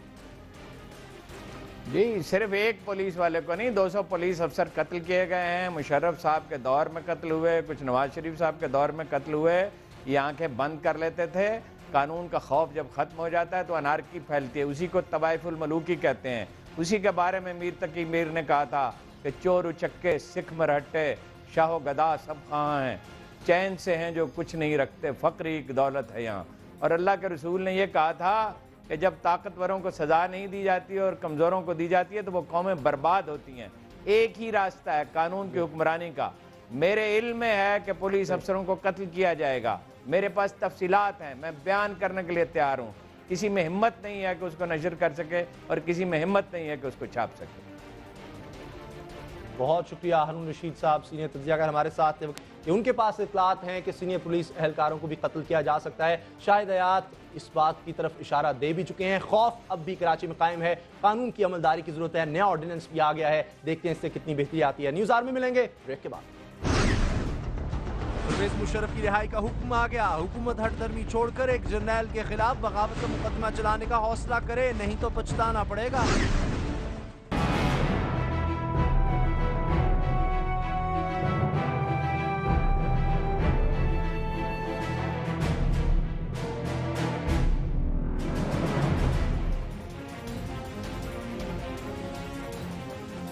जी, सिर्फ एक पुलिस वाले को नहीं, 200 पुलिस अफसर कत्ल किए गए हैं। मुशर्रफ साहब के दौर में कत्ल हुए, कुछ नवाज शरीफ साहब के दौर में कत्ल हुए। ये आंखें बंद कर लेते थे। कानून का खौफ जब ख़त्म हो जाता है तो अनारकी फैलती है, उसी को तवाइफुल मलूकी कहते हैं। उसी के बारे में मीर तकी मीर ने कहा था कि चोर उचक्के सिख मरहट्टे शाहो गदा सब कहाँ हैं, चैन से हैं जो कुछ नहीं रखते, फ़क्र की दौलत है यहाँ। और अल्लाह के रसूल ने यह कहा था कि जब ताकतवरों को सज़ा नहीं दी जाती और कमज़ोरों को दी जाती है तो वो कौमें बर्बाद होती हैं। एक ही रास्ता है कानून की हुक्मरानी का। मेरे इल्म में है कि पुलिस अफसरों को कत्ल किया जाएगा, मेरे पास तफसीलात हैं, मैं बयान करने के लिए तैयार हूँ। किसी में हिम्मत नहीं है कि उसको नशर कर सके और किसी में हिम्मत नहीं है कि उसको छाप सके। बहुत शुक्रिया हारून रशीद साहब, सीनियर तज्जियाकार हमारे साथ थे कि उनके पास इत्तलात हैं कि सीनियर पुलिस एहलकारों को भी कत्ल किया जा सकता है। शाहिद हयात इस बात की तरफ इशारा दे भी चुके हैं। खौफ अब भी कराची में कायम है, कानून की अमलदारी की जरूरत है, नया ऑर्डिनेंस भी आ गया है, देखते हैं इससे कितनी बेहतरी आती है। न्यूज़ आवर में मिलेंगे ब्रेक के बाद। परवेज मुशर्रफ की रिहाई का हुक्म आ गया। हुकूमत हठधर्मी छोड़कर एक जर्नैल के खिलाफ बगावत का मुकदमा चलाने का हौसला करे, नहीं तो पछताना पड़ेगा।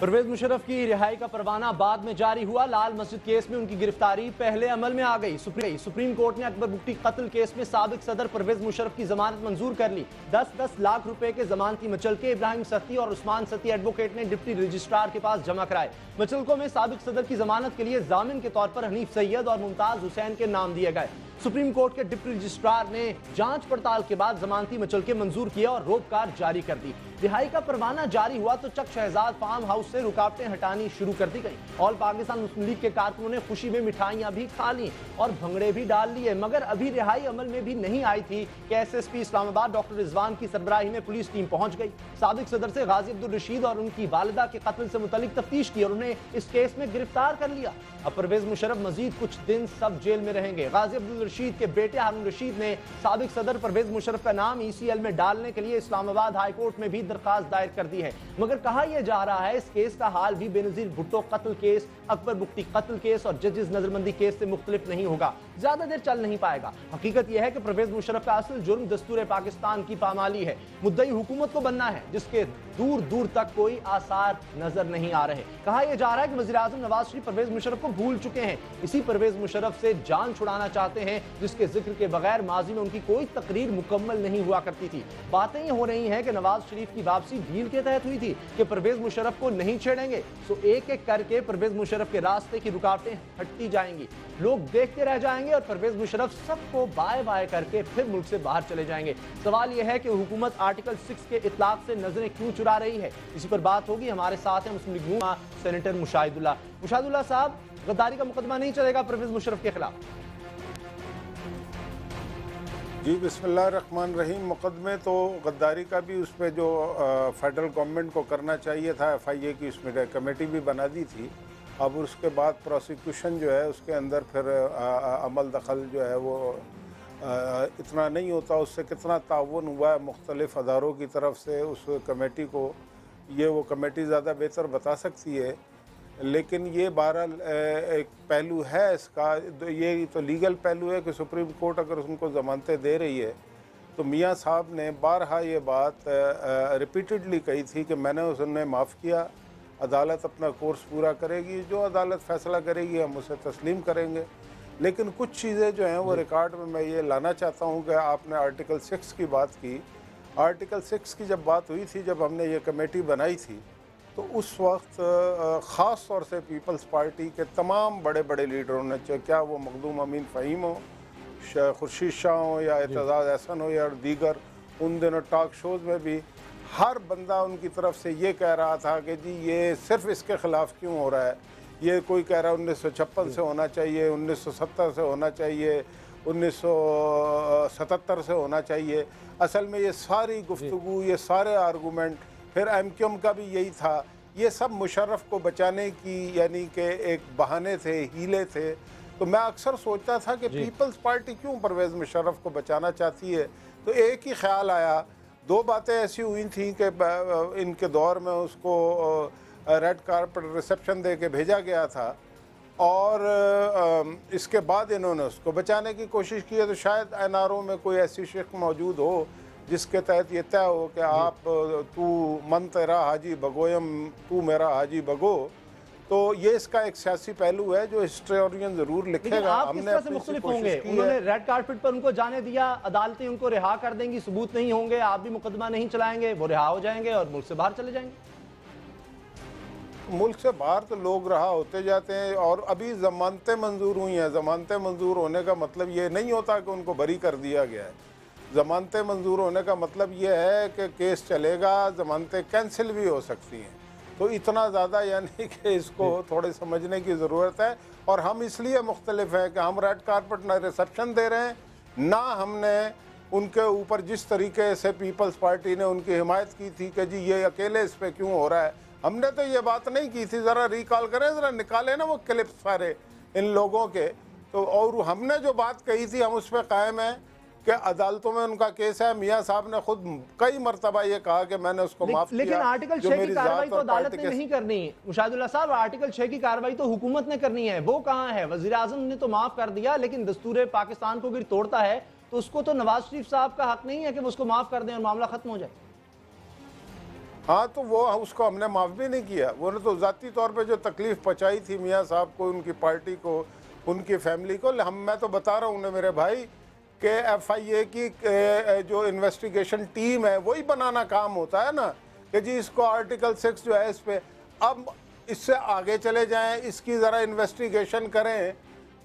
परवेज मुशर्रफ की रिहाई का परवाना बाद में जारी हुआ। लाल मस्जिद केस में उनकी गिरफ्तारी पहले अमल में आ गई। सुप्रीम कोर्ट ने अकबर बुगटी कत्ल केस में साबिक सदर परवेज मुशर्रफ की जमानत मंजूर कर ली। 10-10 लाख रुपए के जमानती मचलके इब्राहिम सती और उस्मान सती एडवोकेट ने डिप्टी रजिस्ट्रार के पास जमा कराए। मचलकों में साबिक सदर की जमानत के लिए जामिन के तौर पर हनीफ सैयद और मुमताज हुसैन के नाम दिए गए। सुप्रीम कोर्ट के डिप्टी रजिस्ट्रार ने जांच पड़ताल के बाद जमानती मचलके मंजूर किए और रोपकार जारी कर दी। रिहाई का परवाना जारी हुआ तो चक शहजाद फार्म हाउस से रुकावटें हटानी शुरू कर दी गई। ऑल पाकिस्तान मुस्लिम लीग के कारकुनों ने खुशी में मिठाइयां भी खा ली और भंगड़े भी डाल लिए, मगर अभी रिहाई अमल में भी नहीं आई थी कि एसएसपी इस्लामाबाद डॉक्टर रिजवान की सरबराही में पुलिस टीम पहुंच गई। साबिक सदर से गाजी अब्दुल रशीद और उनकी वालिदा के कत्ल से मुतल्लिक तफ्तीश की और उन्हें इस केस में गिरफ्तार कर लिया। अब परवेज मुशर्रफ मजीद कुछ दिन सब जेल में रहेंगे। गाजी अब्दुल रशीद के बेटे हारून रशीद ने साबिक सदर परवेज मुशर्रफ का नाम ECL में डालने के लिए इस्लामाबाद हाई कोर्ट में भी दरखास्त दायर कर दी है, मगर कहा यह जा रहा है इस केस का हाल भी बेनजीर भुट्टो कत्ल केस, अकबर बुगटी कत्ल केस और जजेस नजरबंदी केस से मुख्तलिफ नहीं होगा, ज्यादा देर चल नहीं पाएगा। हकीकत यह है कि परवेज मुशर्रफ का असल जुर्म दस्तूर पाकिस्तान की पामाली है। मुद्दई हुकूमत को बनना है जिसके दूर दूर तक कोई आसार नजर नहीं आ रहे। कहा यह जा रहा है कि वज़ीर आज़म नवाज शरीफ परवेज मुशर्रफ को भूल चुके हैं, इसी परवेज मुशर्रफ से जान छुड़ाना चाहते हैं जिसके जिक्र के बगैर माजी में उनकी कोई तकरीर मुकम्मल नहीं हुआ करती थी। बातें ये हो रही हैं कि नवाज शरीफ की वापसी डील के तहत हुई थी कि परवेज मुशर्रफ को नहीं छेड़ेंगे, सो एक एक करके परवेज मुशर्रफ के रास्ते की रुकावटें हटती जाएंगी, लोग देखते रह जाएंगे और परवेज मुशर्रफ सबको बाय बाय करके फिर मुल्क से बाहर चले जाएंगे। सवाल यह है कि हुकूमत आर्टिकल 6 के इतलाक से नजरें क्यों चुरा रही है, इसी पर बात होगी। हमारे साथ हैं मुस्लिम लीग सेनेटर मुशाहिदुल्लाह साहब, गद्दारी का मुकदमा नहीं चलेगा परवेज मुशर्रफ के खिलाफ? जी बिस्मिल्लाहिर्रहमानिर्रहीम। मुकदमे तो गद्दारी का भी उसमें जो फेडरल गवर्नमेंट को करना चाहिए था, FIA की उसमें कमेटी भी बना दी थी। अब उसके बाद प्रोसिक्यूशन जो है उसके अंदर फिर अमल दखल जो है वो इतना नहीं होता, उससे कितना ताउन हुआ है मुख्तलिफ अदारों की तरफ से उस कमेटी को, ये वो कमेटी ज़्यादा बेहतर बता सकती है। लेकिन ये बहरहाल एक पहलू है इसका, ये तो लीगल पहलू है कि सुप्रीम कोर्ट अगर उनको ज़मानतें दे रही है तो मियाँ साहब ने बारहा ये बात रिपीटेडली कही थी कि मैंने उन्हें माफ़ किया, अदालत अपना कोर्स पूरा करेगी, जो अदालत फ़ैसला करेगी हम उसे तस्लीम करेंगे। लेकिन कुछ चीज़ें जो हैं वो रिकॉर्ड में मैं ये लाना चाहता हूँ कि आपने आर्टिकल 6 की बात की। आर्टिकल 6 की जब बात हुई थी, जब हमने ये कमेटी बनाई थी, तो उस वक्त ख़ास तौर से पीपल्स पार्टी के तमाम बड़े बड़े लीडरों ने, चाहे क्या वो मखदूम अमीन फ़हीम हो, खुर्शीद शाह हो या एतज़ाज़ अहसन हो या दीगर, उन दिनों टॉक शोज़ में भी हर बंदा उनकी तरफ से ये कह रहा था कि जी ये सिर्फ इसके ख़िलाफ़ क्यों हो रहा है, ये कोई कह रहा है 1956 से होना चाहिए, 1970 से होना चाहिए, 1977 से होना चाहिए। असल में ये सारी गुफ्तगू, ये सारे आर्गूमेंट, फिर MQM का भी यही था, ये सब मुशर्रफ को बचाने की यानी कि एक बहाने थे, हीले थे। तो मैं अक्सर सोचता था कि पीपल्स पार्टी क्यों परवेज़ मुशर्रफ को बचाना चाहती है। तो एक ही ख्याल आया, दो बातें ऐसी हुई थी कि इनके दौर में उसको रेड कार्पेट रिसेप्शन दे के भेजा गया था और इसके बाद इन्होंने उसको बचाने की कोशिश की है। तो शायद NRO में कोई ऐसी शिक मौजूद हो जिसके तहत ये तय हो कि आप तू मन तेरा हाजी बगोयम तू मेरा हाजी बगो। तो ये इसका एक सियासी पहलू है जो हिस्टोरियन जरूर लिखेगा। आप किस तरह से मुख्तलिफ होंगे? उन्होंने रेड कार्पेट पर उनको जाने दिया, अदालतें उनको रिहा कर देंगी, सबूत नहीं होंगे, आप भी मुकदमा नहीं चलाएंगे, वो रिहा हो जाएंगे और मुल्क से बाहर चले जाएंगे। मुल्क से बाहर तो लोग रहा होते जाते हैं और अभी जमानतें मंजूर हुई हैं। जमानतें मंजूर होने का मतलब ये नहीं होता कि उनको बरी कर दिया गया है। जमानतें मंजूर होने का मतलब ये है कि केस चलेगा, जमानतें कैंसिल भी हो सकती हैं। तो इतना ज़्यादा यानी कि इसको थोड़े समझने की ज़रूरत है। और हम इसलिए मुख्तलिफ हैं कि हम रेड कार्पेट ना रिसेप्शन दे रहे हैं, ना हमने उनके ऊपर जिस तरीके से पीपल्स पार्टी ने उनकी हिमायत की थी कि जी ये अकेले इस पर क्यों हो रहा है, हमने तो ये बात नहीं की थी। ज़रा रिकॉल करें, ज़रा निकालें ना वो क्लिप्स सारे इन लोगों के। तो और हमने जो बात कही थी हम उस पर कायम हैं कि अदालतों में उनका केस है। मियाँ साहब ने खुद कई मरतबा ये कहा कि मैंने उसको माफ किया। लेकिन आर्टिकल 6 की कार्रवाई तो अदालत ने नहीं करनी मुशाहिदुल्लाह साहब, आर्टिकल 6 की कार्रवाई तो हुकूमत ने करनी है। वो कहाँ है? वज़ीर आज़म ने तो माफ कर दिया, लेकिन दस्तूर पाकिस्तान को अगर तोड़ता है तो उसको तो नवाज शरीफ साहब का हक नहीं है कि वो उसको माफ कर दें और मामला खत्म हो जाए। हाँ, तो वो उसको हमने माफ़ भी नहीं किया। वो ने तो ज़ाती तौर पे जो तकलीफ़ पहुँचाई थी मियाँ साहब को, उनकी पार्टी को, उनकी फैमिली को। मैं तो बता रहा हूँ मेरे भाई कि FIA की जो इन्वेस्टिगेशन टीम है वही बनाना काम होता है ना कि जी इसको आर्टिकल 6 जो है इस पर अब इससे आगे चले जाएँ, इसकी ज़रा इन्वेस्टिगेशन करें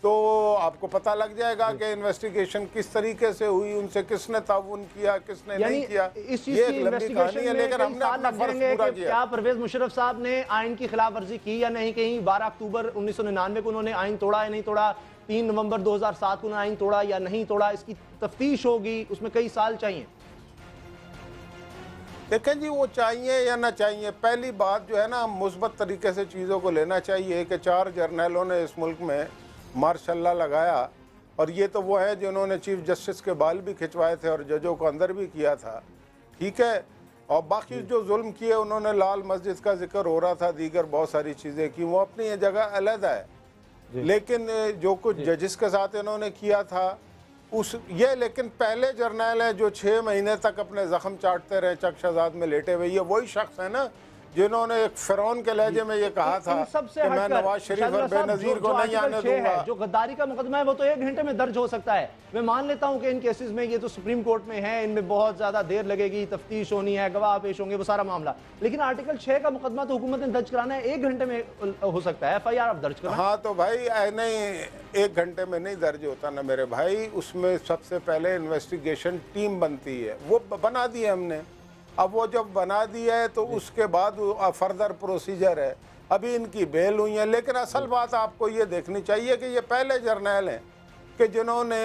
तो आपको पता लग जाएगा कि इन्वेस्टिगेशन किस तरीके से हुई, उनसे किसने ताउन किया, किसने नहीं किया। ये एक लंबी कहानी है, लेकिन हमने अपना फर्ज पूरा किया। क्या परवेज मुशर्रफ साहब ने आइन की खिलाफ वर्जी की या नहीं? कहीं 12 अक्टूबर 1999 को उन्होंने आइन तोड़ा या नहीं तोड़ा, 3 नवंबर 2007 को उन्होंने आइन तोड़ा या नहीं तोड़ा, इसकी तफ्तीश होगी, उसमें कई साल चाहिए। देखें जी, वो चाहिए या ना चाहिए, पहली बात जो है ना, मुस्बत तरीके से चीज़ों को लेना चाहिए कि 4 जर्नैलों ने इस मुल्क में मार्शल्ला लगाया और ये तो वो है जिन्होंने चीफ जस्टिस के बाल भी खिंचवाए थे और जजों को अंदर भी किया था, ठीक है। और बाकी जो जुल्म किए उन्होंने, लाल मस्जिद का जिक्र हो रहा था, दीगर बहुत सारी चीज़ें की, वो अपनी जगह अलग है। लेकिन जो कुछ जजिस के साथ इन्होंने किया था लेकिन पहले जर्नैल है जो 6 महीने तक अपने जख्म चाटते रहे चक शहजाद में लेटे हुए, ये वही शख्स है ना जिन्होंने एक फिरौन के लहजे में ये कहा था कि मैं नवाज शरीफ और बेनज़ीर को नहीं आने दूंगा। जो गद्दारी का मुकदमा है वो तो 1 घंटे में दर्ज हो सकता है। मैं मान लेता हूं कि इन केसेस में ये तो सुप्रीम कोर्ट में है, इनमें बहुत ज्यादा देर लगेगी, तफ्तीश होनी है, गवाह पेश होंगे, वो सारा मामला। लेकिन आर्टिकल 6 का मुकदमा तो हुकूमत ने दर्ज कराना है, 1 घंटे में हो सकता है। FIR आप दर्ज कराना। हाँ तो भाई नहीं, 1 घंटे में नहीं दर्ज होता ना मेरे भाई। उसमें सबसे पहले इन्वेस्टिगेशन टीम बनती है, वो बना दी है हमने। अब वो जब बना दी है तो उसके बाद फर्दर प्रोसीजर है। अभी इनकी बेल हुई है, लेकिन असल बात आपको ये देखनी चाहिए कि ये पहले जर्नैल हैं कि जिन्होंने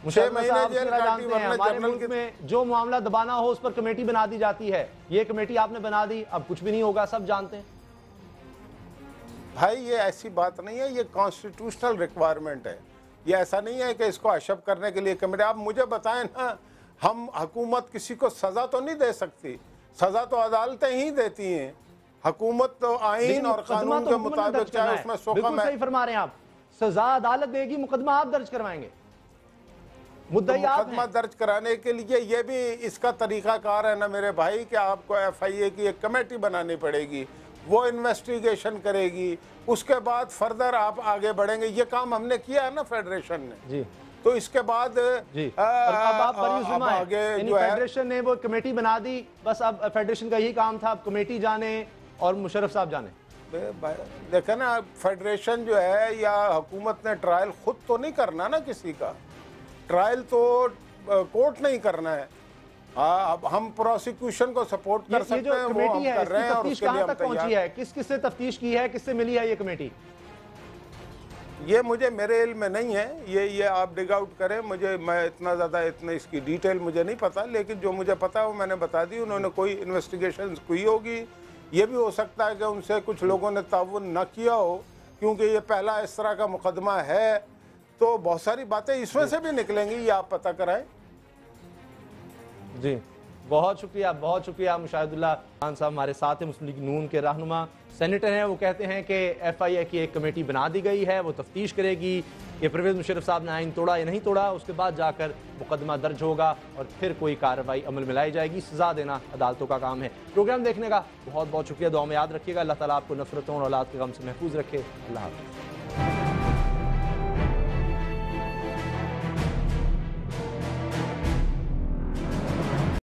6 महीने जेल काटी। हमारे मुल्क में जो मामला दबाना हो उस पर कमेटी बना दी जाती है, ये कमेटी आपने बना दी, अब कुछ भी नहीं होगा, सब जानते हैं। भाई ये ऐसी बात नहीं है, ये कॉन्स्टिट्यूशनल रिक्वायरमेंट है। ये ऐसा नहीं है कि इसको अशब करने के लिए कमेटी। आप मुझे बताएं ना, हम हुकूमत किसी को सज़ा तो नहीं दे सकती, सज़ा तो अदालतें ही देती हैं। हुकूमत तो आइन और कानून के मुताबिक, चाहे उसमें सोखम है। सही फरमा रहे हैं आप, सज़ा अदालत देगी, मुकदमा आप दर्ज करवाएंगे। मुकदमा दर्ज कराने के लिए ये भी इसका तरीक़ाकार है ना मेरे भाई कि आपको FIA की एक कमेटी बनानी पड़ेगी, वो इन्वेस्टिगेशन करेगी, उसके बाद फर्दर आप आगे बढ़ेंगे। ये काम हमने किया है ना फेडरेशन ने जी। तो इसके बाद जी अब आप आगे जो है फेडरेशन ने वो कमेटी बना दी, बस अब फेडरेशन का यही काम था, अब कमेटी जाने, और मुशर्रफ साहब जाने? देखे ना, फेडरेशन जो है या हुकूमत ने ट्रायल खुद तो नहीं करना ना, किसी का ट्रायल तो कोर्ट नहीं करना है। अब हम प्रोसिक्यूशन को सपोर्ट कर सकते हैं, वो हम कर रहे हैं और उसके लिए हम तैयार है। किससे तफ्तीश की है, किससे मिली है ये कमेटी? ये मुझे मेरे इल्म में नहीं है, ये आप डिग आउट करें, मैं इतना इसकी डिटेल मुझे नहीं पता, लेकिन जो मुझे पता है वो मैंने बता दी। उन्होंने कोई इन्वेस्टिगेशन की होगी, ये भी हो सकता है कि उनसे कुछ लोगों ने ताउन न किया हो, क्योंकि ये पहला इस तरह का मुकदमा है, तो बहुत सारी बातें इसमें से भी निकलेंगी, ये आप पता कराएं। जी बहुत शुक्रिया मुशाहिदुल्लाह खान साहब हमारे साथ हैं, मुस्लिम लीग नून के रहनुमा सेनेटर हैं। वो कहते हैं कि FIA की एक कमेटी बना दी गई है, वो तफ्तीश करेगी कि परवेज़ मुशर्रफ साहब ने आइन तोड़ा या नहीं तोड़ा, उसके बाद जाकर मुकदमा दर्ज होगा और फिर कोई कार्रवाई अमल में लाई जाएगी। सज़ा देना अदालतों का काम है। प्रोग्राम देखने का बहुत बहुत शुक्रिया, दुआ में याद रखिएगा। अल्लाह ताला आपको नफरतों और औलाद के गम से महफूज रखे। अल्लाह हाफ़िज़।